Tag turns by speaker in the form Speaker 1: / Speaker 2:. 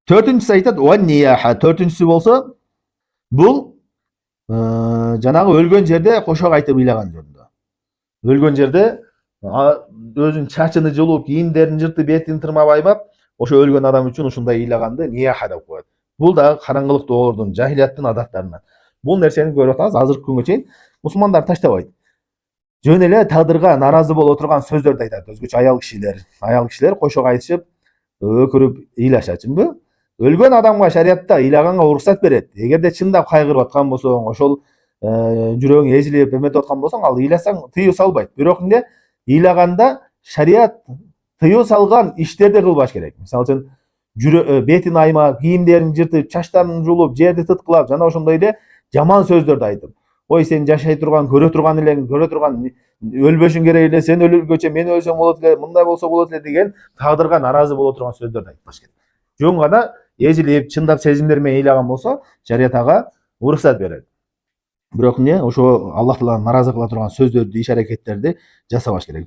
Speaker 1: Төртүнчүсү айтат ван-нияха. Төртүнчүсү болсо бул жанагы өлгөн жерде кошок айтып ыйлаган жөнүндө. Өлгөн жерде өзүнүн чачыны жулуп, кийимдерин жыртып, бетин тырмап айбап, ошо өлгөн адам үчүн ушундай ыйлаганды нияха деп коет. Бул дагы караңгылык доордун, жахилияттын адаттарынан. Бул нерсени көрүп атабыз, азыркы күнгө чейин мусулмандар таштабайт. Жөн эле тагдырга наразы боло турган сөздөрдү айтат, өзгөчө аял кишилер кошок айтышып, өкүрүп ыйлашачынбы? Өлгөн адамга шариятта ыйлаганга уруксат берет. Эгерде чындап кайгырып аткан болсоң, ошол жүрөгүң эзилип эметип аткан болсоң, ал ыйласаң тыюу салбайт. Бирок эмне? Ыйлаганда шарият тыюу салган иштерди кылбаш керек. Мисалы үчүн бетин аймап, кийимдерин жыртып, чачтарын жулуп, жерди тыткылап, жана ошондой эле жаман сөздөрдү айтып. Ой, сен жашай турган, көрө турган өлбөшүң керек эле, сен өлгөчө мен өлсөм болот эле, мындай болсо болот эле деген тагдырга наразы боло турган сөздөрдү айтпаш керек. Жөн гана эзилип, чындап сезимдер менен ыйлаган болсо, шарият ага уруксат берет. Бирок эмне? Ошо Аллах Тааланы наразы кыла турган сөздөрдү, иш аракеттерди жасабаш керек.